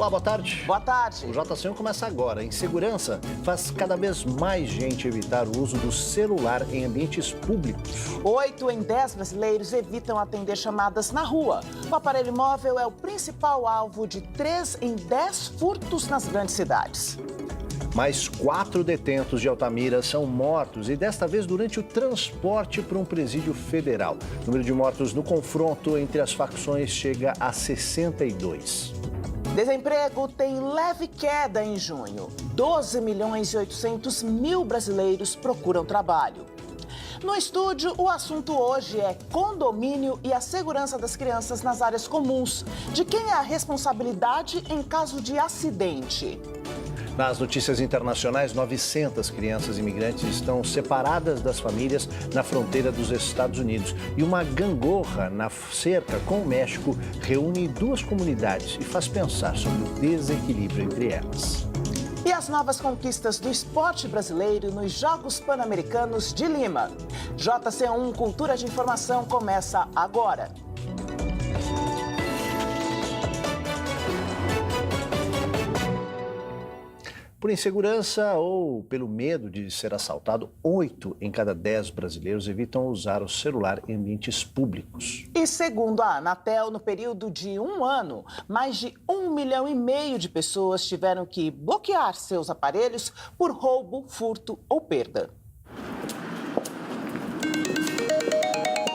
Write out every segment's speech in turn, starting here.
Olá, boa tarde. Boa tarde. O JC1 começa agora. Insegurança faz cada vez mais gente evitar o uso do celular em ambientes públicos. 8 em 10 brasileiros evitam atender chamadas na rua. O aparelho móvel é o principal alvo de 3 em 10 furtos nas grandes cidades. Mais 4 detentos de Altamira são mortos e desta vez durante o transporte para um presídio federal. O número de mortos no confronto entre as facções chega a 62. Desemprego tem leve queda em junho. 12 milhões e 800 mil brasileiros procuram trabalho. No estúdio, o assunto hoje é condomínio e a segurança das crianças nas áreas comuns. De quem é a responsabilidade em caso de acidente? Nas notícias internacionais, 900 crianças imigrantes estão separadas das famílias na fronteira dos Estados Unidos. E uma gangorra na cerca com o México reúne duas comunidades e faz pensar sobre o desequilíbrio entre elas. E as novas conquistas do esporte brasileiro nos Jogos Pan-Americanos de Lima. JC1 Cultura de Informação começa agora. Por insegurança ou pelo medo de ser assaltado, 8 em cada 10 brasileiros evitam usar o celular em ambientes públicos. E segundo a Anatel, no período de um ano, mais de 1,5 milhão de pessoas tiveram que bloquear seus aparelhos por roubo, furto ou perda.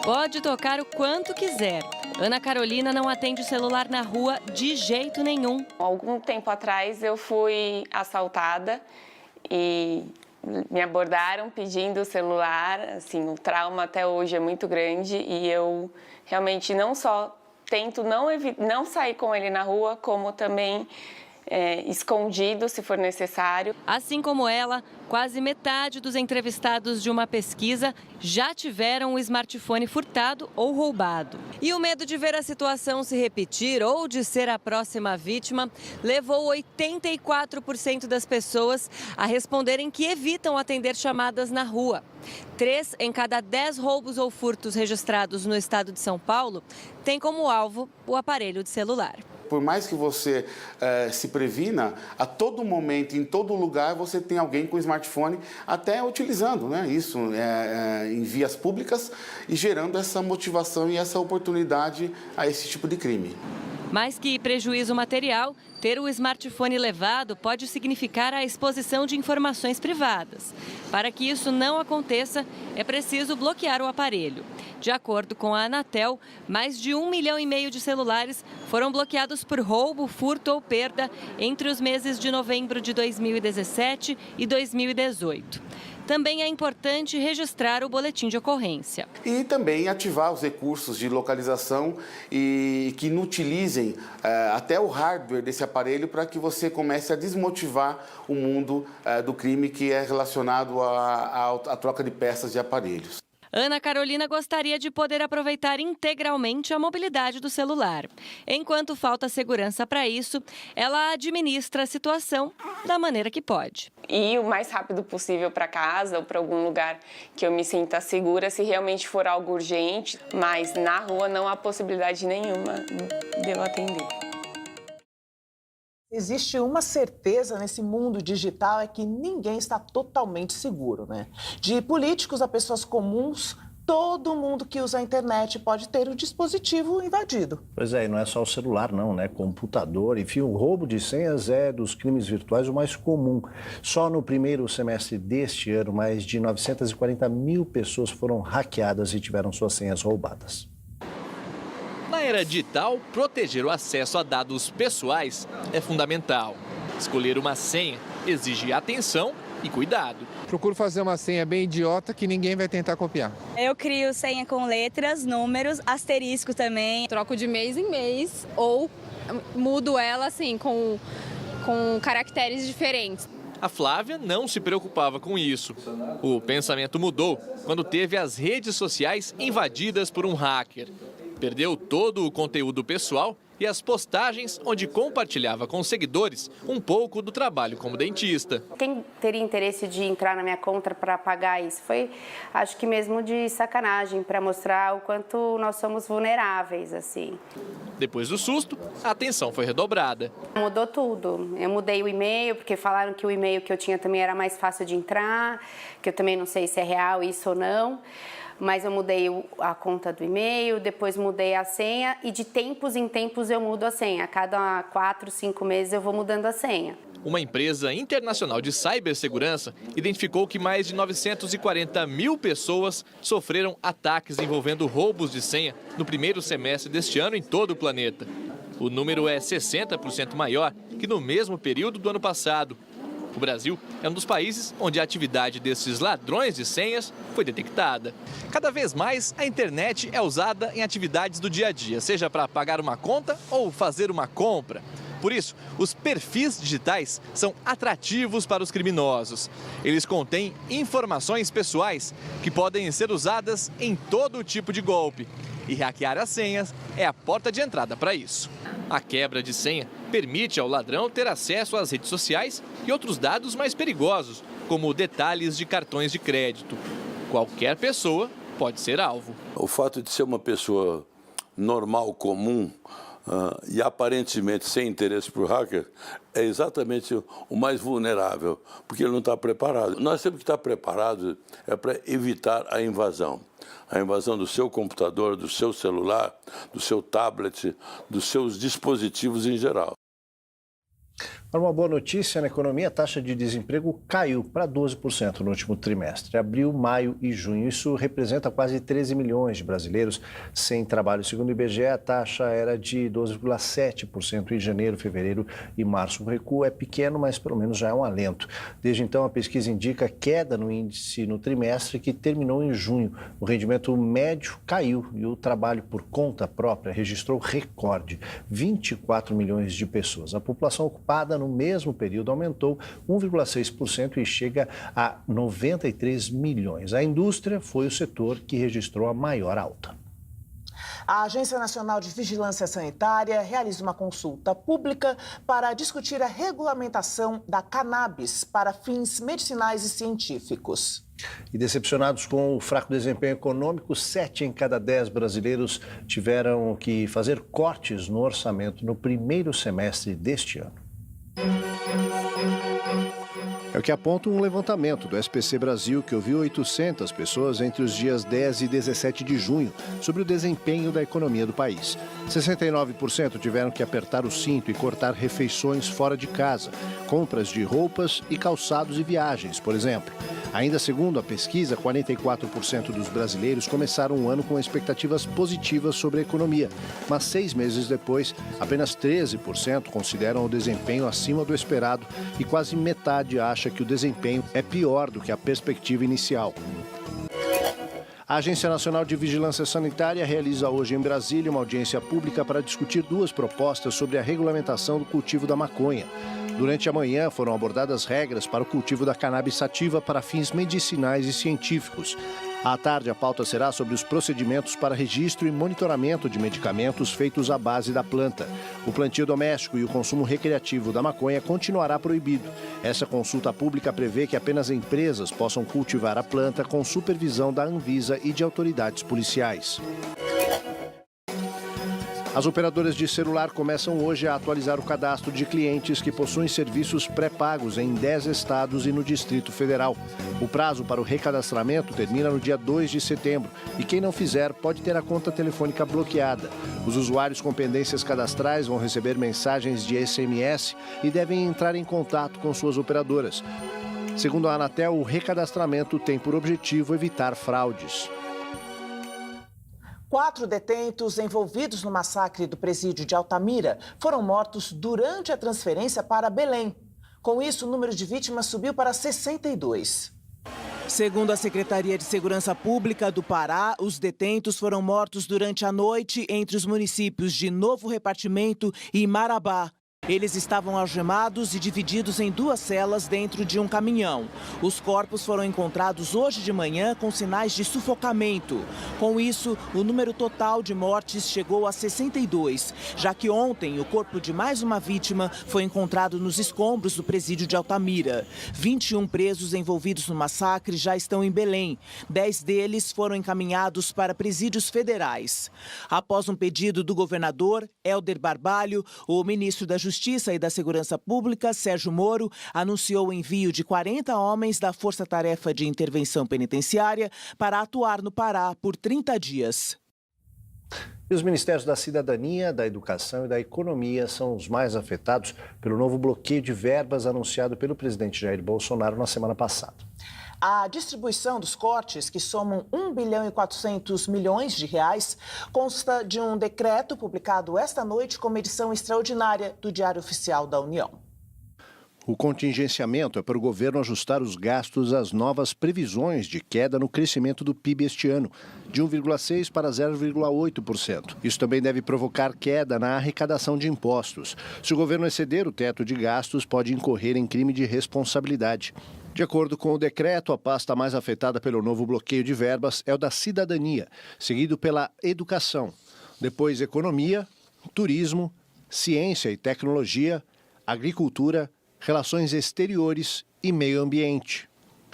Pode tocar o quanto quiser. Ana Carolina não atende o celular na rua de jeito nenhum. Algum tempo atrás eu fui assaltada e me abordaram pedindo o celular. Assim, o trauma até hoje é muito grande e eu realmente não só tento não sair com ele na rua, como também escondido, se for necessário. Assim como ela, quase metade dos entrevistados de uma pesquisa já tiveram o smartphone furtado ou roubado. E o medo de ver a situação se repetir ou de ser a próxima vítima levou 84% das pessoas a responderem que evitam atender chamadas na rua. 3 em cada 10 roubos ou furtos registrados no estado de São Paulo têm como alvo o aparelho de celular. Por mais que você se previna, a todo momento, em todo lugar, você tem alguém com smartphone até utilizando, né, isso em vias públicas e gerando essa motivação e essa oportunidade a esse tipo de crime. Mais que prejuízo material, ter o smartphone levado pode significar a exposição de informações privadas. Para que isso não aconteça, é preciso bloquear o aparelho. De acordo com a Anatel, mais de 1,5 milhão de celulares foram bloqueados por roubo, furto ou perda entre os meses de novembro de 2017 e 2018. Também é importante registrar o boletim de ocorrência. E também ativar os recursos de localização e que inutilizem até o hardware desse aparelho para que você comece a desmotivar o mundo do crime que é relacionado à troca de peças de aparelhos. Ana Carolina gostaria de poder aproveitar integralmente a mobilidade do celular. Enquanto falta segurança para isso, ela administra a situação da maneira que pode. E o mais rápido possível para casa ou para algum lugar que eu me sinta segura, se realmente for algo urgente, mas na rua não há possibilidade nenhuma de eu atender. Existe uma certeza nesse mundo digital, é que ninguém está totalmente seguro, né? De políticos a pessoas comuns, todo mundo que usa a internet pode ter o dispositivo invadido. Pois é, e não é só o celular não, né? Computador, enfim, o roubo de senhas é dos crimes virtuais o mais comum. Só no primeiro semestre deste ano, mais de 940 mil pessoas foram hackeadas e tiveram suas senhas roubadas. Na era digital, proteger o acesso a dados pessoais é fundamental. Escolher uma senha exige atenção e cuidado. Procuro fazer uma senha bem idiota que ninguém vai tentar copiar. Eu crio senha com letras, números, asterisco também. Troco de mês em mês ou mudo ela assim com caracteres diferentes. A Flávia não se preocupava com isso. O pensamento mudou quando teve as redes sociais invadidas por um hacker. Perdeu todo o conteúdo pessoal e as postagens onde compartilhava com seguidores um pouco do trabalho como dentista. Quem teria interesse de entrar na minha conta para pagar isso? Foi, acho que mesmo de sacanagem, para mostrar o quanto nós somos vulneráveis, assim. Depois do susto, a atenção foi redobrada. Mudou tudo. Eu mudei o e-mail, porque falaram que o e-mail que eu tinha também era mais fácil de entrar, que eu também não sei se é real isso ou não. Mas eu mudei a conta do e-mail, depois mudei a senha e de tempos em tempos eu mudo a senha. A cada 4, 5 meses eu vou mudando a senha. Uma empresa internacional de cibersegurança identificou que mais de 940 mil pessoas sofreram ataques envolvendo roubos de senha no primeiro semestre deste ano em todo o planeta. O número é 60% maior que no mesmo período do ano passado. O Brasil é um dos países onde a atividade desses ladrões de senhas foi detectada. Cada vez mais, a internet é usada em atividades do dia a dia, seja para pagar uma conta ou fazer uma compra. Por isso, os perfis digitais são atrativos para os criminosos. Eles contêm informações pessoais que podem ser usadas em todo tipo de golpe. E hackear as senhas é a porta de entrada para isso. A quebra de senha permite ao ladrão ter acesso às redes sociais e outros dados mais perigosos, como detalhes de cartões de crédito. Qualquer pessoa pode ser alvo. O fato de ser uma pessoa normal, comum e aparentemente sem interesse por hacker é exatamente o mais vulnerável, porque ele não está preparado. Nós temos que estar preparados para evitar a invasão do seu computador, do seu celular, do seu tablet, dos seus dispositivos em geral. Uma boa notícia na economia, a taxa de desemprego caiu para 12% no último trimestre, abril, maio e junho. Isso representa quase 13 milhões de brasileiros sem trabalho. Segundo o IBGE, a taxa era de 12,7% em janeiro, fevereiro e março. O recuo é pequeno, mas pelo menos já é um alento. Desde então, a pesquisa indica queda no índice no trimestre que terminou em junho. O rendimento médio caiu e o trabalho por conta própria registrou recorde, 24 milhões de pessoas. A população ocupada no mesmo período aumentou 1,6% e chega a 93 milhões. A indústria foi o setor que registrou a maior alta. A Agência Nacional de Vigilância Sanitária realiza uma consulta pública para discutir a regulamentação da cannabis para fins medicinais e científicos. E decepcionados com o fraco desempenho econômico, 7 em cada 10 brasileiros tiveram que fazer cortes no orçamento no primeiro semestre deste ano. É o que aponta um levantamento do SPC Brasil, que ouviu 800 pessoas entre os dias 10 e 17 de junho sobre o desempenho da economia do país. 69% tiveram que apertar o cinto e cortar refeições fora de casa, compras de roupas e calçados e viagens, por exemplo. Ainda segundo a pesquisa, 44% dos brasileiros começaram o ano com expectativas positivas sobre a economia, mas 6 meses depois, apenas 13% consideram o desempenho acima do esperado e quase metade acha que o desempenho é pior do que a perspectiva inicial. A Agência Nacional de Vigilância Sanitária realiza hoje em Brasília uma audiência pública para discutir 2 propostas sobre a regulamentação do cultivo da maconha. Durante a manhã foram abordadas regras para o cultivo da cannabis sativa para fins medicinais e científicos. À tarde, a pauta será sobre os procedimentos para registro e monitoramento de medicamentos feitos à base da planta. O plantio doméstico e o consumo recreativo da maconha continuará proibido. Essa consulta pública prevê que apenas empresas possam cultivar a planta com supervisão da Anvisa e de autoridades policiais. As operadoras de celular começam hoje a atualizar o cadastro de clientes que possuem serviços pré-pagos em 10 estados e no Distrito Federal. O prazo para o recadastramento termina no dia 2 de setembro e quem não fizer pode ter a conta telefônica bloqueada. Os usuários com pendências cadastrais vão receber mensagens de SMS e devem entrar em contato com suas operadoras. Segundo a Anatel, o recadastramento tem por objetivo evitar fraudes. 4 detentos envolvidos no massacre do presídio de Altamira foram mortos durante a transferência para Belém. Com isso, o número de vítimas subiu para 62. Segundo a Secretaria de Segurança Pública do Pará, os detentos foram mortos durante a noite entre os municípios de Novo Repartimento e Marabá. Eles estavam algemados e divididos em 2 celas dentro de um caminhão. Os corpos foram encontrados hoje de manhã com sinais de sufocamento. Com isso, o número total de mortes chegou a 62, já que ontem o corpo de mais uma vítima foi encontrado nos escombros do presídio de Altamira. 21 presos envolvidos no massacre já estão em Belém. 10 deles foram encaminhados para presídios federais. Após um pedido do governador Helder Barbalho, o ministro da Justiça e da Segurança Pública, Sérgio Moro, anunciou o envio de 40 homens da Força Tarefa de Intervenção Penitenciária para atuar no Pará por 30 dias. E os Ministérios da Cidadania, da Educação e da Economia são os mais afetados pelo novo bloqueio de verbas anunciado pelo presidente Jair Bolsonaro na semana passada. A distribuição dos cortes, que somam 1 bilhão e 400 milhões de reais, consta de um decreto publicado esta noite como edição extraordinária do Diário Oficial da União. O contingenciamento é para o governo ajustar os gastos às novas previsões de queda no crescimento do PIB este ano, de 1,6% para 0,8%. Isso também deve provocar queda na arrecadação de impostos. Se o governo exceder o teto de gastos, pode incorrer em crime de responsabilidade. De acordo com o decreto, a pasta mais afetada pelo novo bloqueio de verbas é o da Cidadania, seguido pela Educação, depois Economia, Turismo, Ciência e Tecnologia, Agricultura, Relações Exteriores e Meio Ambiente.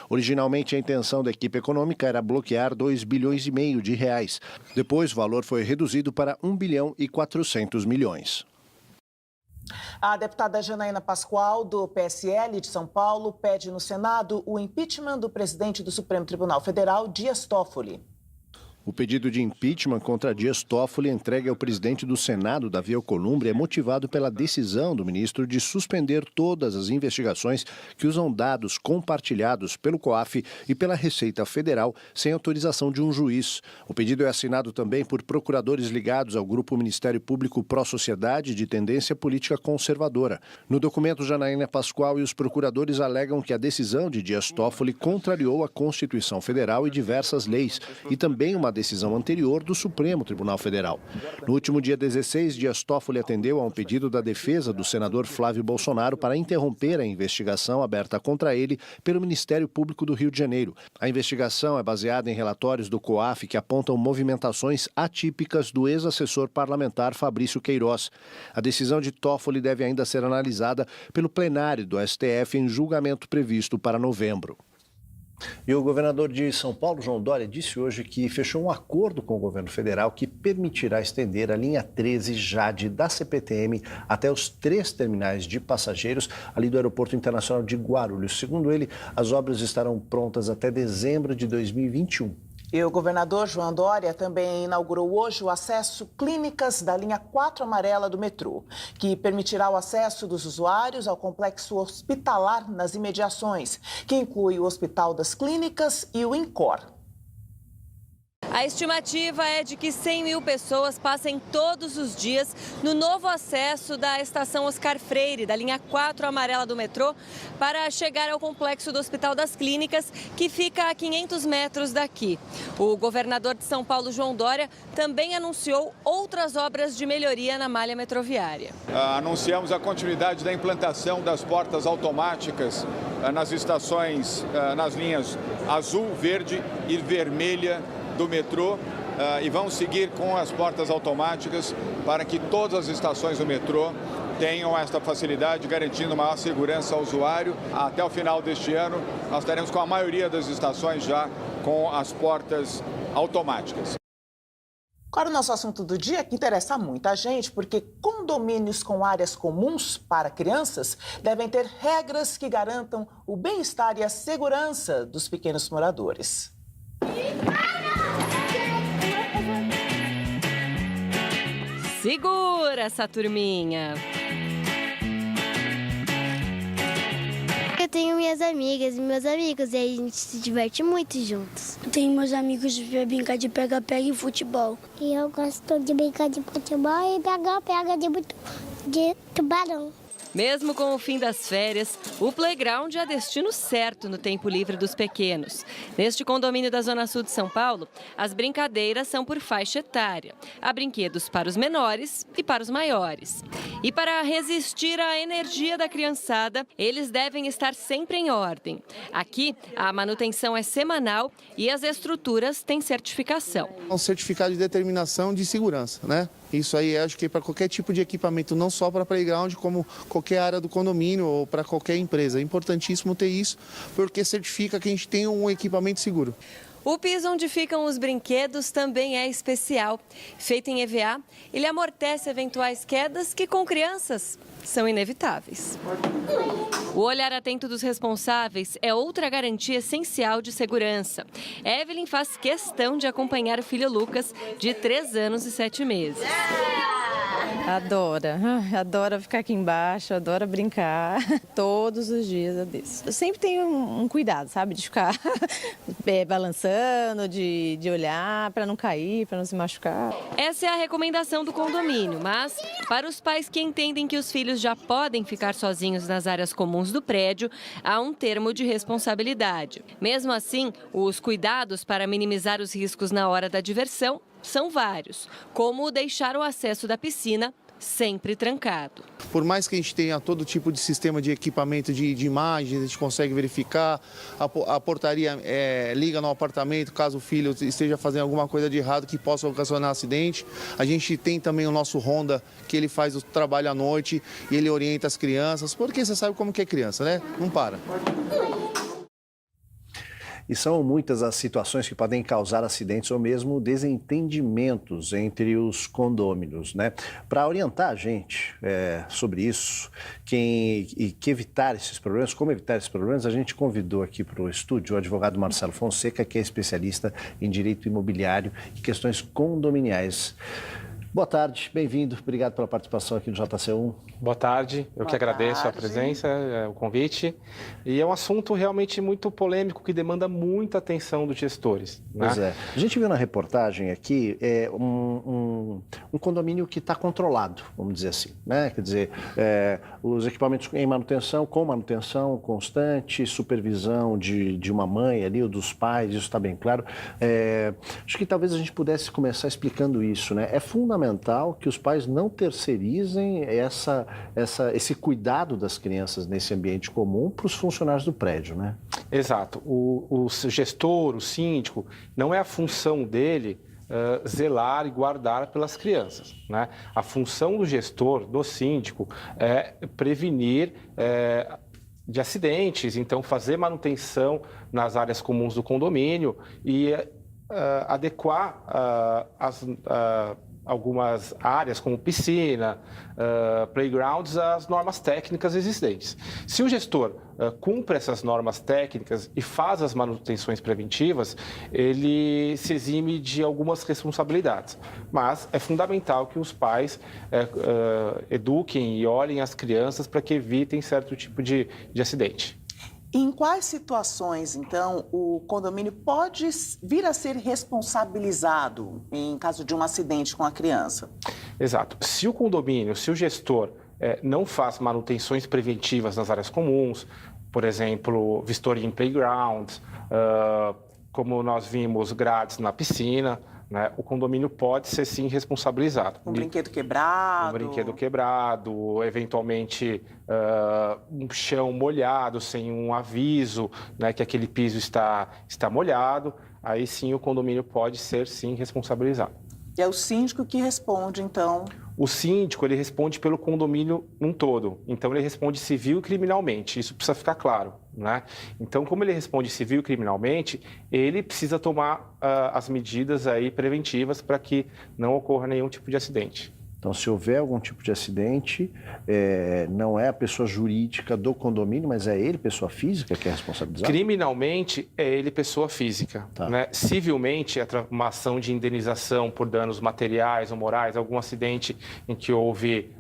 Originalmente, a intenção da equipe econômica era bloquear 2,5 bilhões de reais. Depois, o valor foi reduzido para 1 bilhão e 400 milhões. A deputada Janaína Pascoal, do PSL de São Paulo, pede no Senado o impeachment do presidente do Supremo Tribunal Federal, Dias Toffoli. O pedido de impeachment contra Dias Toffoli entregue ao presidente do Senado, Davi Alcolumbre, é motivado pela decisão do ministro de suspender todas as investigações que usam dados compartilhados pelo COAF e pela Receita Federal sem autorização de um juiz. O pedido é assinado também por procuradores ligados ao grupo Ministério Público Pró-Sociedade de tendência política conservadora. No documento, Janaína Pascoal e os procuradores alegam que a decisão de Dias Toffoli contrariou a Constituição Federal e diversas leis, e também uma decisão anterior do Supremo Tribunal Federal. No último dia 16, Dias Toffoli atendeu a um pedido da defesa do senador Flávio Bolsonaro para interromper a investigação aberta contra ele pelo Ministério Público do Rio de Janeiro. A investigação é baseada em relatórios do COAF que apontam movimentações atípicas do ex-assessor parlamentar Fabrício Queiroz. A decisão de Toffoli deve ainda ser analisada pelo plenário do STF em julgamento previsto para novembro. E o governador de São Paulo, João Dória, disse hoje que fechou um acordo com o governo federal que permitirá estender a linha 13 Jade da CPTM até os 3 terminais de passageiros ali do Aeroporto Internacional de Guarulhos. Segundo ele, as obras estarão prontas até dezembro de 2021. E o governador João Dória também inaugurou hoje o acesso clínicas da linha 4 amarela do metrô, que permitirá o acesso dos usuários ao complexo hospitalar nas imediações, que inclui o Hospital das Clínicas e o INCOR. A estimativa é de que 100 mil pessoas passem todos os dias no novo acesso da estação Oscar Freire, da linha 4 amarela do metrô, para chegar ao complexo do Hospital das Clínicas, que fica a 500 metros daqui. O governador de São Paulo, João Dória, também anunciou outras obras de melhoria na malha metroviária. Anunciamos a continuidade da implantação das portas automáticas nas estações, nas linhas azul, verde e vermelha do metrô, e vamos seguir com as portas automáticas para que todas as estações do metrô tenham esta facilidade, garantindo maior segurança ao usuário. Até o final deste ano, nós estaremos com a maioria das estações já com as portas automáticas. Agora o nosso assunto do dia que interessa muita gente, porque condomínios com áreas comuns para crianças devem ter regras que garantam o bem-estar e a segurança dos pequenos moradores. Segura essa turminha! Eu tenho minhas amigas e meus amigos e aí a gente se diverte muito juntos. Eu tenho meus amigos para brincar de pega-pega e futebol. E eu gosto de brincar de futebol e pega-pega de tubarão. Mesmo com o fim das férias, o playground é destino certo no tempo livre dos pequenos. Neste condomínio da Zona Sul de São Paulo, as brincadeiras são por faixa etária. Há brinquedos para os menores e para os maiores. E para resistir à energia da criançada, eles devem estar sempre em ordem. Aqui, a manutenção é semanal e as estruturas têm certificação. Um certificado de determinação de segurança, né? Isso aí, acho que para qualquer tipo de equipamento, não só para playground, como qualquer área do condomínio ou para qualquer empresa. É importantíssimo ter isso, porque certifica que a gente tem um equipamento seguro. O piso onde ficam os brinquedos também é especial. Feito em EVA, ele amortece eventuais quedas que, com crianças, são inevitáveis. O olhar atento dos responsáveis é outra garantia essencial de segurança. Evelyn faz questão de acompanhar o filho Lucas, de 3 anos e 7 meses. Adora ficar aqui embaixo, adora brincar. Todos os dias eu desço. Eu sempre tenho um cuidado, sabe? De ficar balançando, de olhar para não cair, para não se machucar. Essa é a recomendação do condomínio, mas para os pais que entendem que os filhos já podem ficar sozinhos nas áreas comuns do prédio, há um termo de responsabilidade. Mesmo assim, os cuidados para minimizar os riscos na hora da diversão são vários, como deixar o acesso da piscina sempre trancado. Por mais que a gente tenha todo tipo de sistema de equipamento de imagens, a gente consegue verificar, a portaria liga no apartamento caso o filho esteja fazendo alguma coisa de errado que possa ocasionar acidente. A gente tem também o nosso Honda, que ele faz o trabalho à noite e ele orienta as crianças, porque você sabe como que é criança, né? Não para. E são muitas as situações que podem causar acidentes ou mesmo desentendimentos entre os condôminos, né? Para orientar a gente sobre isso, que evitar esses problemas, como evitar esses problemas, a gente convidou aqui para o estúdio o advogado Marcelo Fonseca, que é especialista em direito imobiliário e questões condominiais. Boa tarde, bem-vindo, obrigado pela participação aqui no JC1. Boa tarde, eu que agradeço a presença, o convite. E é um assunto realmente muito polêmico que demanda muita atenção dos gestores. Né? Pois é. A gente viu na reportagem aqui um condomínio que está controlado, vamos dizer assim, né? Quer dizer, os equipamentos em manutenção, com manutenção constante, supervisão de uma mãe ali ou dos pais, isso está bem claro. Acho que talvez a gente pudesse começar explicando isso, né? É fundamental que os pais não terceirizem esse cuidado das crianças nesse ambiente comum para os funcionários do prédio, né? Exato. O gestor, o síndico, não é a função dele zelar e guardar pelas crianças, né? A função do gestor, do síndico, é prevenir de acidentes, então fazer manutenção nas áreas comuns do condomínio e adequar algumas áreas, como piscina, playgrounds, às normas técnicas existentes. Se o gestor cumpre essas normas técnicas e faz as manutenções preventivas, ele se exime de algumas responsabilidades. Mas é fundamental que os pais eduquem e olhem as crianças para que evitem certo tipo de acidente. Em quais situações, então, o condomínio pode vir a ser responsabilizado em caso de um acidente com a criança? Exato. Se o condomínio, se o gestor não faz manutenções preventivas nas áreas comuns, por exemplo, vistoria em playgrounds, como nós vimos, grades na piscina, né, o condomínio pode ser, sim, responsabilizado. Um brinquedo quebrado. Um brinquedo quebrado, eventualmente um chão molhado, sem um aviso, né, que aquele piso está molhado. Aí, sim, o condomínio pode ser, sim, responsabilizado. E é o síndico que responde, então? O síndico, ele responde pelo condomínio num todo. Então, ele responde civil e criminalmente. Isso precisa ficar claro, né? Então, como ele responde civil e criminalmente, ele precisa tomar as medidas aí preventivas para que não ocorra nenhum tipo de acidente. Então, se houver algum tipo de acidente, não é a pessoa jurídica do condomínio, mas é ele, pessoa física, que é responsabilizado? Criminalmente, é ele, pessoa física. Tá. Né? Civilmente, é uma ação de indenização por danos materiais ou morais, algum acidente em que houve,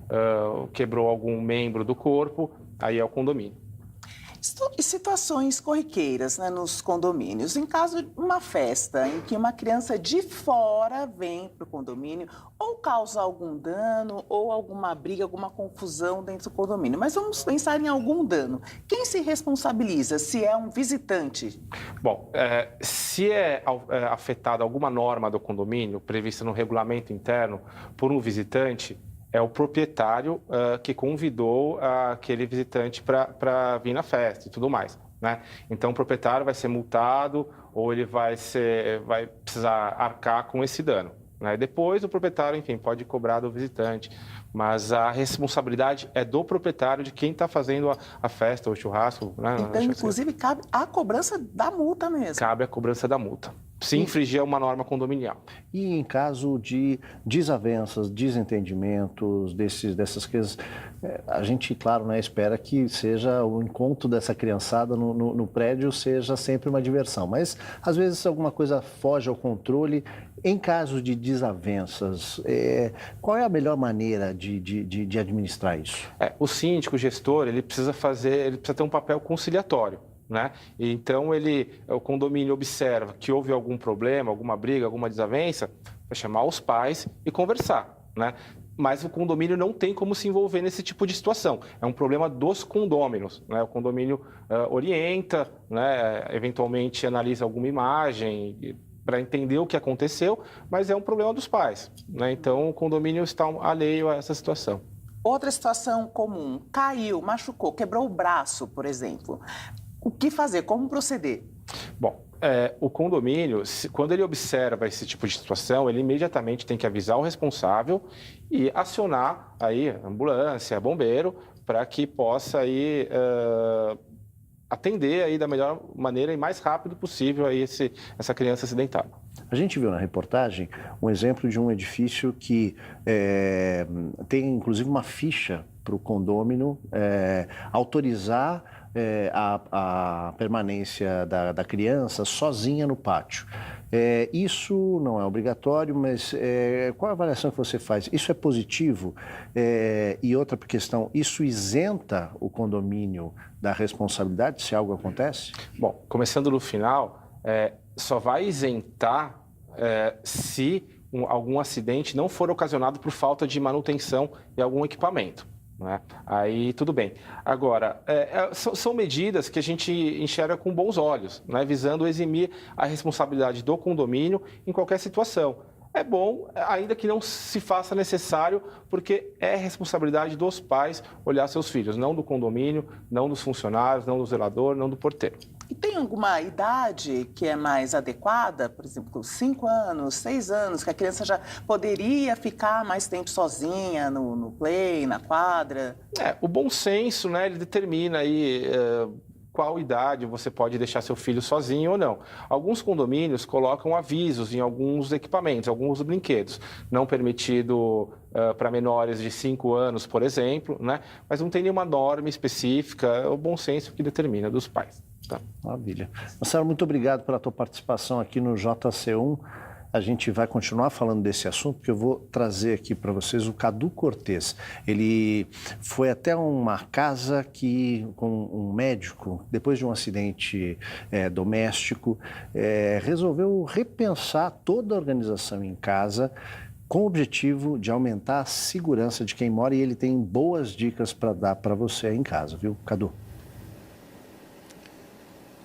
quebrou algum membro do corpo, aí é o condomínio. E situações corriqueiras, né, nos condomínios. Em caso de uma festa em que uma criança de fora vem para o condomínio ou causa algum dano ou alguma briga, alguma confusão dentro do condomínio. Mas vamos pensar em algum dano. Quem se responsabiliza se é um visitante? Bom, se é afetada alguma norma do condomínio prevista no regulamento interno por um visitante, é o proprietário que convidou aquele visitante para vir na festa e tudo mais, né? Então, o proprietário vai ser multado ou ele vai precisar arcar com esse dano, né? Depois, o proprietário, enfim, pode cobrar do visitante, mas a responsabilidade é do proprietário, de quem está fazendo a festa ou o churrasco, né? Então, inclusive, cabe a cobrança da multa mesmo. Cabe a cobrança da multa, se infringir uma norma condominial. E em caso de desavenças, desentendimentos, dessas coisas, a gente, claro, né, espera que seja o encontro dessa criançada no prédio seja sempre uma diversão. Mas, às vezes, alguma coisa foge ao controle. Em caso de desavenças, qual é a melhor maneira de administrar isso? O síndico, o gestor, ele precisa ter um papel conciliatório, né? Então, o condomínio observa que houve algum problema, alguma briga, alguma desavença, vai chamar os pais e conversar, né? Mas o condomínio não tem como se envolver nesse tipo de situação. É um problema dos condôminos, né? O condomínio orienta, né? Eventualmente analisa alguma imagem para entender o que aconteceu, mas é um problema dos pais, né? Então, o condomínio está alheio a essa situação. Outra situação comum, caiu, machucou, quebrou o braço, por exemplo. O que fazer? Como proceder? Bom, o condomínio, quando ele observa esse tipo de situação, ele imediatamente tem que avisar o responsável e acionar aí a ambulância, bombeiro, para que possa aí, atender aí da melhor maneira e mais rápido possível aí essa criança acidentada. A gente viu na reportagem um exemplo de um edifício que tem, inclusive, uma ficha para o condômino autorizar a permanência da criança sozinha no pátio. Isso não é obrigatório, mas qual a avaliação que você faz? Isso é positivo? E outra questão, isso isenta o condomínio da responsabilidade se algo acontece? Bom, começando no final, só vai isentar se algum acidente não for ocasionado por falta de manutenção de algum equipamento, né? Aí tudo bem. Agora, são medidas que a gente enxerga com bons olhos, né? Visando eximir a responsabilidade do condomínio em qualquer situação. É bom, ainda que não se faça necessário, porque é responsabilidade dos pais olhar seus filhos, não do condomínio, não dos funcionários, não do zelador, não do porteiro. E tem alguma idade que é mais adequada? Por exemplo, 5 anos, 6 anos, que a criança já poderia ficar mais tempo sozinha no play, na quadra? O bom senso, né, ele determina aí qual idade você pode deixar seu filho sozinho ou não. Alguns condomínios colocam avisos em alguns equipamentos, alguns brinquedos. Não permitido para menores de 5 anos, por exemplo, né? Mas não tem nenhuma norma específica, é o bom senso que determina dos pais. Tá? Maravilha. Marcelo, muito obrigado pela tua participação aqui no JC1. A gente vai continuar falando desse assunto, porque eu vou trazer aqui para vocês o Cadu Cortez. Ele foi até uma casa com um médico, depois de um acidente doméstico, resolveu repensar toda a organização em casa com o objetivo de aumentar a segurança de quem mora, e ele tem boas dicas para dar para você aí em casa, viu, Cadu?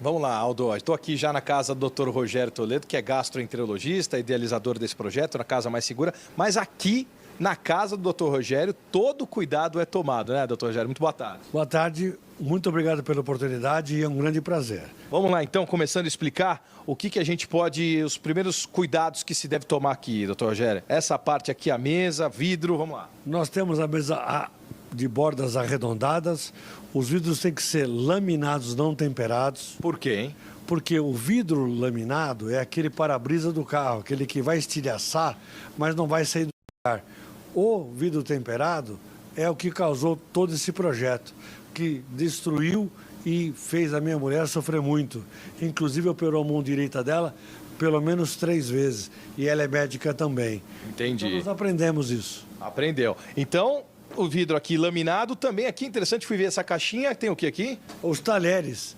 Vamos lá, Aldo. Estou aqui já na casa do Dr. Rogério Toledo, que é gastroenterologista, idealizador desse projeto, na Casa Mais Segura. Mas aqui, na casa do Dr. Rogério, todo cuidado é tomado, né, Dr. Rogério? Muito boa tarde. Boa tarde, muito obrigado pela oportunidade e é um grande prazer. Vamos lá, então, começando a explicar o que a gente pode, os primeiros cuidados que se deve tomar aqui, Dr. Rogério. Essa parte aqui, a mesa, vidro, vamos lá. Nós temos a mesa de bordas arredondadas. Os vidros têm que ser laminados, não temperados. Por quê, hein? Porque o vidro laminado é aquele para-brisa do carro, aquele que vai estilhaçar, mas não vai sair do lugar. O vidro temperado é o que causou todo esse projeto, que destruiu e fez a minha mulher sofrer muito. Inclusive, operou a mão direita dela pelo menos 3 vezes. E ela é médica também. Entendi. Então, nós aprendemos isso. Aprendeu. Então, O vidro aqui laminado também. Aqui interessante, fui ver essa caixinha. Tem o que aqui? Os talheres.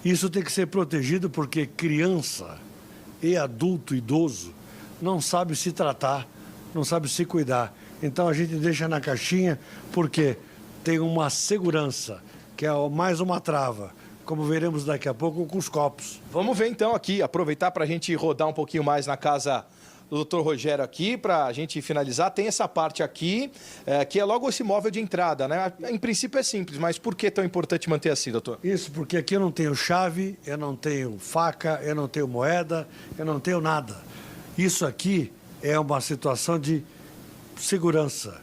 Isso tem que ser protegido porque criança e adulto, idoso, não sabe se tratar, não sabe se cuidar. Então a gente deixa na caixinha porque tem uma segurança, que é mais uma trava, como veremos daqui a pouco com os copos. Vamos ver então aqui, aproveitar para a gente rodar um pouquinho mais na casa do Dr. Rogério aqui, para a gente finalizar. Tem essa parte aqui, que é logo esse móvel de entrada, né? Em princípio é simples, mas por que é tão importante manter assim, doutor? Isso, porque aqui eu não tenho chave, eu não tenho faca, eu não tenho moeda, eu não tenho nada. Isso aqui é uma situação de segurança.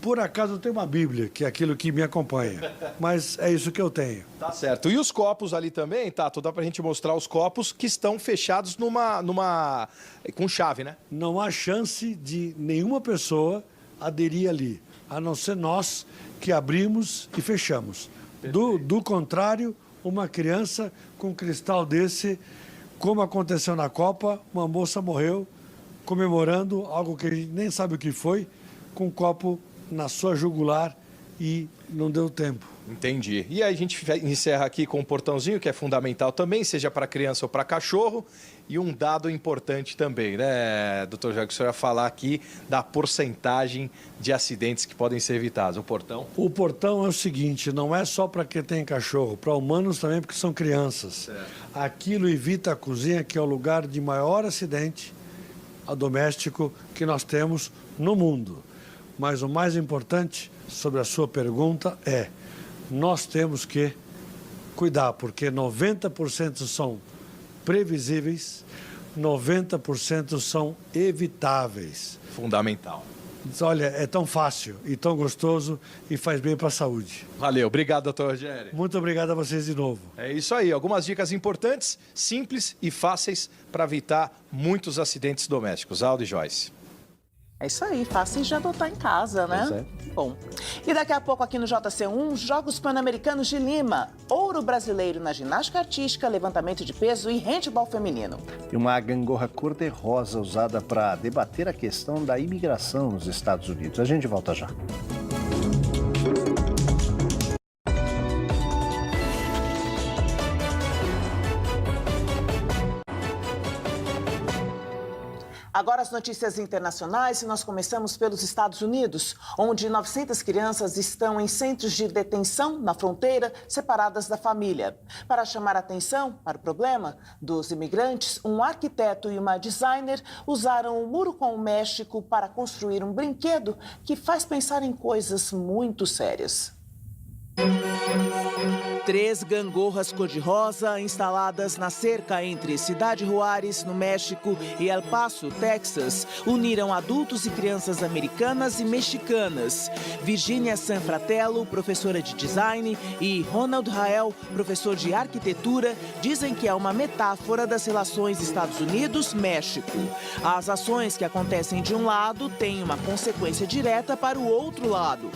Por acaso eu tenho uma Bíblia, que é aquilo que me acompanha, mas é isso que eu tenho. Tá certo. E os copos ali também, Tato? Dá pra gente mostrar os copos que estão fechados com chave, né? Não há chance de nenhuma pessoa aderir ali, a não ser nós que abrimos e fechamos. Do contrário, uma criança com um cristal desse, como aconteceu na Copa, uma moça morreu comemorando algo que a gente nem sabe o que foi, com um copo na sua jugular e não deu tempo. Entendi. E aí a gente encerra aqui com um portãozinho, que é fundamental também, seja para criança ou para cachorro. E um dado importante também, né, doutor Jair, que o senhor ia falar aqui da porcentagem de acidentes que podem ser evitados. O portão? O portão é o seguinte, não é só para quem tem cachorro, para humanos também, porque são crianças. Certo. Aquilo evita a cozinha, que é o lugar de maior acidente doméstico que nós temos no mundo. Mas o mais importante sobre a sua pergunta é, nós temos que cuidar, porque 90% são previsíveis, 90% são evitáveis. Fundamental. Olha, é tão fácil e tão gostoso e faz bem para a saúde. Valeu, obrigado, doutor Rogério. Muito obrigado a vocês de novo. É isso aí, algumas dicas importantes, simples e fáceis para evitar muitos acidentes domésticos. Aldo e Joyce. É isso aí, fácil de adotar em casa, né? Bom, e daqui a pouco aqui no JC1, Jogos Pan-Americanos de Lima. Ouro brasileiro na ginástica artística, levantamento de peso e handebol feminino. E uma gangorra cor-de-rosa usada para debater a questão da imigração nos Estados Unidos. A gente volta já. Agora as notícias internacionais e nós começamos pelos Estados Unidos, onde 900 crianças estão em centros de detenção na fronteira, separadas da família. Para chamar a atenção para o problema dos imigrantes, um arquiteto e uma designer usaram o muro com o México para construir um brinquedo que faz pensar em coisas muito sérias. 3 gangorras cor-de-rosa instaladas na cerca entre Cidade Juárez, no México, e El Paso, Texas, uniram adultos e crianças americanas e mexicanas. Virginia Sanfratello, professora de design, e Ronald Rael, professor de arquitetura, dizem que é uma metáfora das relações Estados Unidos-México. As ações que acontecem de um lado têm uma consequência direta para o outro lado.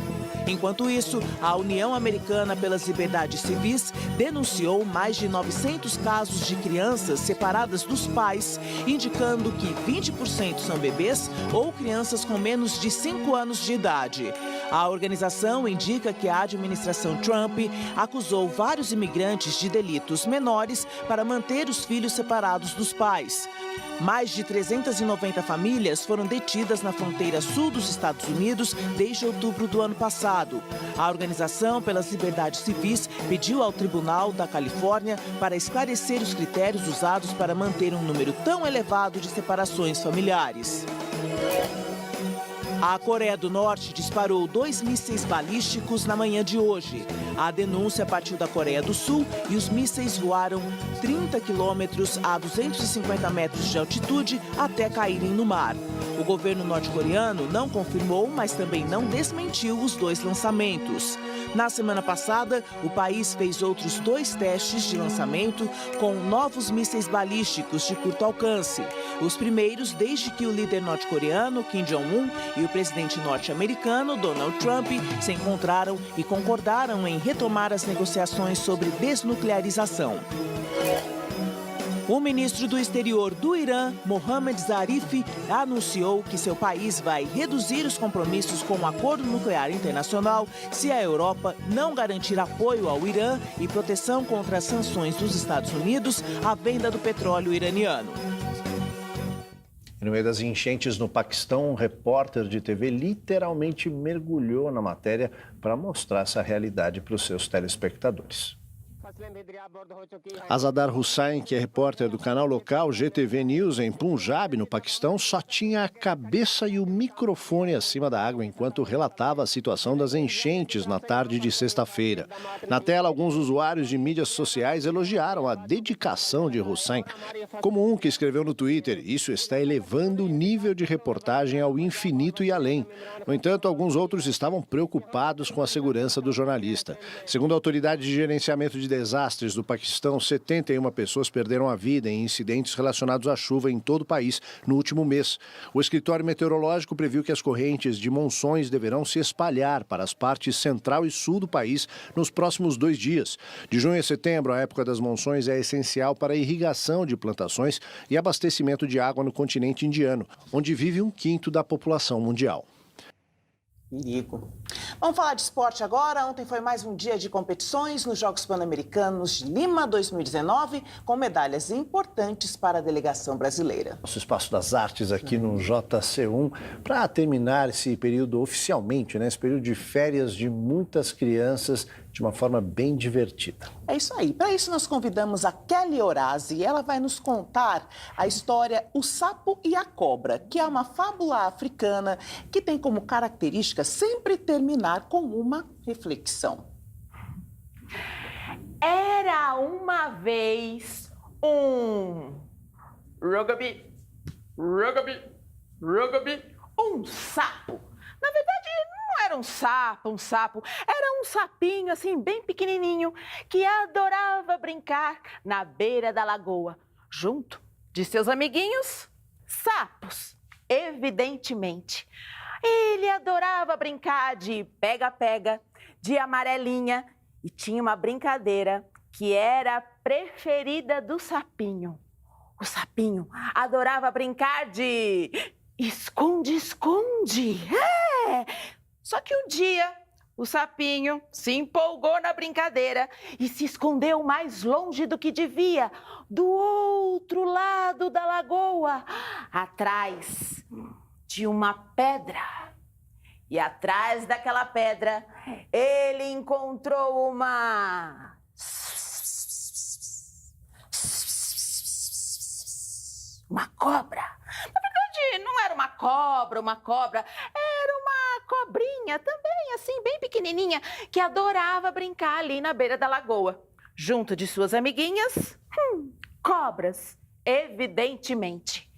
Enquanto isso, a União Americana pelas Liberdades Civis denunciou mais de 900 casos de crianças separadas dos pais, indicando que 20% são bebês ou crianças com menos de 5 anos de idade. A organização indica que a administração Trump acusou vários imigrantes de delitos menores para manter os filhos separados dos pais. Mais de 390 famílias foram detidas na fronteira sul dos Estados Unidos desde outubro do ano passado. A Organização pelas Liberdades Civis pediu ao Tribunal da Califórnia para esclarecer os critérios usados para manter um número tão elevado de separações familiares. A Coreia do Norte disparou 2 mísseis balísticos na manhã de hoje. A denúncia partiu da Coreia do Sul e os mísseis voaram 30 quilômetros a 250 metros de altitude até caírem no mar. O governo norte-coreano não confirmou, mas também não desmentiu os 2 lançamentos. Na semana passada, o país fez outros 2 testes de lançamento com novos mísseis balísticos de curto alcance. Os primeiros desde que o líder norte-coreano, Kim Jong-un, e o presidente norte-americano, Donald Trump, se encontraram e concordaram em retomar as negociações sobre desnuclearização. O ministro do Exterior do Irã, Mohammad Zarif, anunciou que seu país vai reduzir os compromissos com o Acordo Nuclear Internacional se a Europa não garantir apoio ao Irã e proteção contra as sanções dos Estados Unidos à venda do petróleo iraniano. No meio das enchentes no Paquistão, um repórter de TV literalmente mergulhou na matéria para mostrar essa realidade para os seus telespectadores. Azadar Hussain, que é repórter do canal local GTV News em Punjab, no Paquistão, só tinha a cabeça e o microfone acima da água enquanto relatava a situação das enchentes na tarde de sexta-feira. Na tela, alguns usuários de mídias sociais elogiaram a dedicação de Hussain, como um que escreveu no Twitter: "Isso está elevando o nível de reportagem ao infinito e além". No entanto, alguns outros estavam preocupados com a segurança do jornalista. Segundo a Autoridade de Gerenciamento de Desastres do Paquistão, 71 pessoas perderam a vida em incidentes relacionados à chuva em todo o país no último mês. O escritório meteorológico previu que as correntes de monções deverão se espalhar para as partes central e sul do país nos próximos 2 dias. De junho a setembro, a época das monções é essencial para a irrigação de plantações e abastecimento de água no continente indiano, onde vive 1/5 da população mundial. Perigo. Vamos falar de esporte agora. Ontem foi mais um dia de competições nos Jogos Pan-Americanos de Lima 2019, com medalhas importantes para a delegação brasileira. Nosso Espaço das Artes aqui no JC1, para terminar esse período oficialmente, esse período de férias de muitas crianças, de uma forma bem divertida. É isso aí. Para isso, nós convidamos a Kelly Horazi. Ela vai nos contar a história O Sapo e a Cobra, que é uma fábula africana que tem como característica sempre terminar com uma reflexão. Era uma vez um um sapo. Na verdade, não era um sapo. Era um sapinho, assim, bem pequenininho, que adorava brincar na beira da lagoa, junto de seus amiguinhos sapos, evidentemente. Ele adorava brincar de pega-pega, de amarelinha, e tinha uma brincadeira que era a preferida do sapinho. O sapinho adorava brincar de esconde-esconde. Só que um dia o sapinho se empolgou na brincadeira e se escondeu mais longe do que devia, do outro lado da lagoa, atrás de uma pedra. E atrás daquela pedra, ele encontrou uma cobra. Na verdade, não era uma cobra, era uma cobrinha também, assim, bem pequenininha, que adorava brincar ali na beira da lagoa, junto de suas amiguinhas, cobras, evidentemente.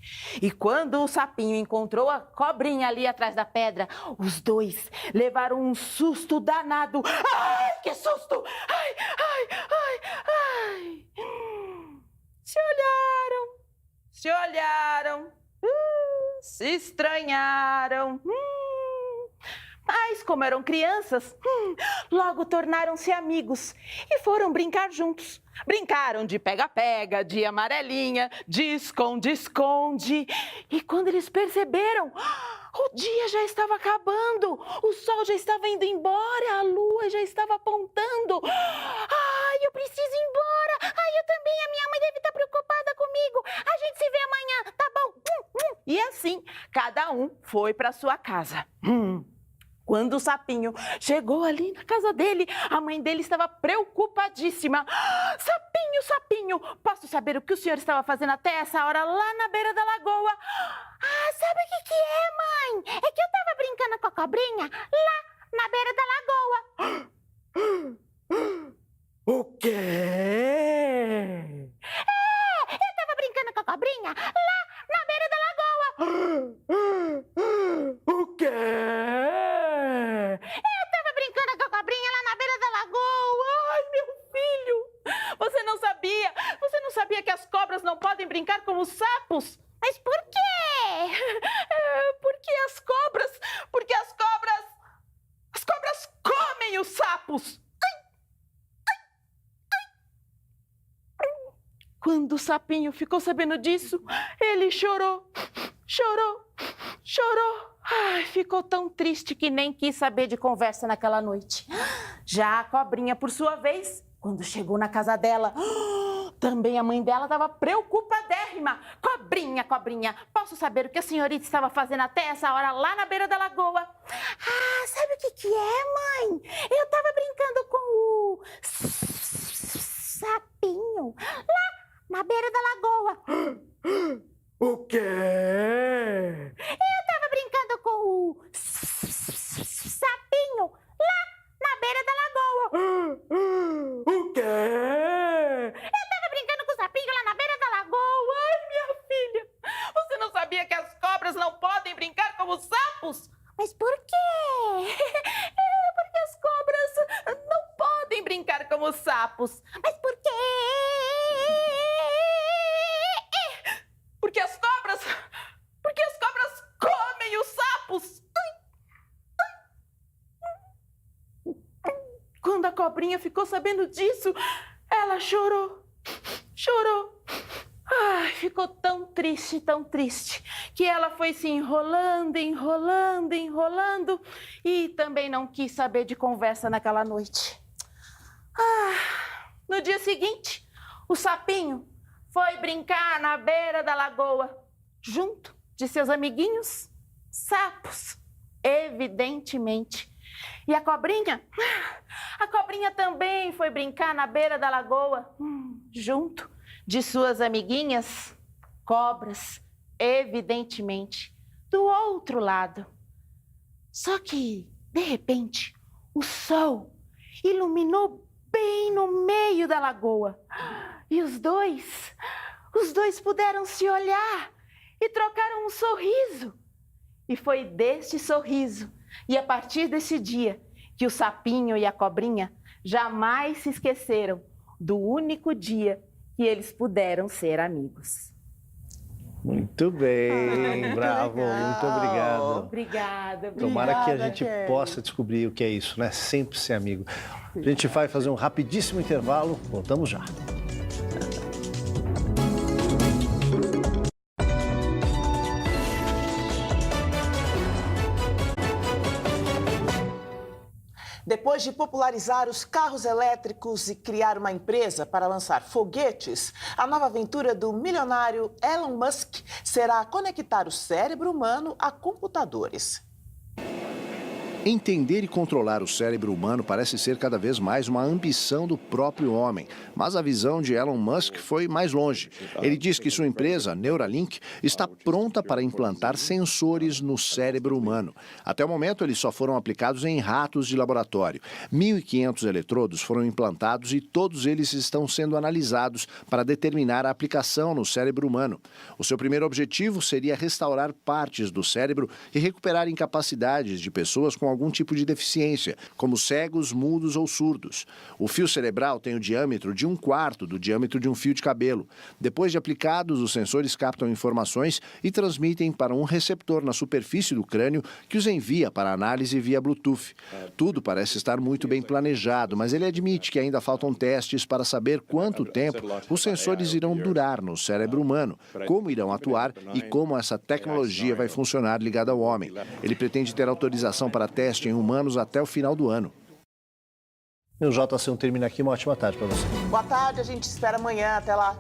E quando o sapinho encontrou a cobrinha ali atrás da pedra, os dois levaram um susto danado. Ai, que susto! Ai! Se olharam, se estranharam. Mas, como eram crianças, logo tornaram-se amigos e foram brincar juntos. Brincaram de pega-pega, de amarelinha, de esconde-esconde. E quando eles perceberam, o dia já estava acabando, o sol já estava indo embora, a lua já estava apontando. Ai, eu preciso ir embora. Ai, eu também, a minha mãe deve estar preocupada comigo. A gente se vê amanhã, tá bom? E assim, cada um foi para sua casa. Quando o sapinho chegou ali na casa dele, a mãe dele estava preocupadíssima. Sapinho, posso saber o que o senhor estava fazendo até essa hora lá na beira da lagoa? Ah, sabe o que é, mãe? É que eu estava brincando com a cobrinha lá na beira da lagoa. O quê? Eu estava brincando com a cobrinha lá na beira da lagoa. O quê? Eu tava brincando com a cobrinha lá na beira da lagoa. Ai, meu filho! Você não sabia que as cobras não podem brincar com os sapos? Mas por quê? Porque as cobras comem os sapos. Quando o sapinho ficou sabendo disso, ele chorou, chorou, chorou. Ai, ficou tão triste que nem quis saber de conversa naquela noite. Já a cobrinha, por sua vez, quando chegou na casa dela, também a mãe dela estava preocupadérrima. Cobrinha, cobrinha, posso saber o que a senhorita estava fazendo até essa hora lá na beira da lagoa? Ah, sabe o que é, mãe? Eu estava brincando com o sapinho lá na beira da lagoa. O quê? Eu estava brincando com o sapinho lá na beira da lagoa. O quê? Eu tava brincando com o sapinho lá na beira da lagoa. Ai, minha filha, você não sabia que as cobras não podem brincar como os sapos? Mas por quê? Porque as cobras não podem brincar como os sapos. Mas por quê? Porque as cobras comem os sapos. Quando a cobrinha ficou sabendo disso, ela chorou, chorou. Ai, ficou tão triste, que ela foi se enrolando, enrolando, enrolando e também não quis saber de conversa naquela noite. No dia seguinte, o sapinho foi brincar na beira da lagoa, junto de seus amiguinhos sapos, evidentemente. E a cobrinha também foi brincar na beira da lagoa, junto de suas amiguinhas cobras, evidentemente, do outro lado. Só que, de repente, o sol iluminou bem no meio da lagoa. E os dois puderam se olhar e trocaram um sorriso. E foi deste sorriso, e a partir desse dia, que o sapinho e a cobrinha jamais se esqueceram do único dia que eles puderam ser amigos. Muito bem, bravo, muito obrigado. Obrigada. Tomara que a gente possa descobrir o que é isso, né? Sempre ser amigo. A gente vai fazer um rapidíssimo intervalo, voltamos já. Depois de popularizar os carros elétricos e criar uma empresa para lançar foguetes, a nova aventura do milionário Elon Musk será conectar o cérebro humano a computadores. Entender e controlar o cérebro humano parece ser cada vez mais uma ambição do próprio homem. Mas a visão de Elon Musk foi mais longe. Ele diz que sua empresa, Neuralink, está pronta para implantar sensores no cérebro humano. Até o momento, eles só foram aplicados em ratos de laboratório. 1.500 eletrodos foram implantados e todos eles estão sendo analisados para determinar a aplicação no cérebro humano. O seu primeiro objetivo seria restaurar partes do cérebro e recuperar incapacidades de pessoas com algum tipo de deficiência, como cegos, mudos ou surdos. O fio cerebral tem o diâmetro de 1/4 do diâmetro de um fio de cabelo. Depois de aplicados, os sensores captam informações e transmitem para um receptor na superfície do crânio que os envia para análise via Bluetooth. Tudo parece estar muito bem planejado, mas ele admite que ainda faltam testes para saber quanto tempo os sensores irão durar no cérebro humano, como irão atuar e como essa tecnologia vai funcionar ligada ao homem. Ele pretende ter autorização para teste em humanos até o final do ano. O JC termina aqui. Uma ótima tarde para você. Boa tarde, a gente espera amanhã. Até lá.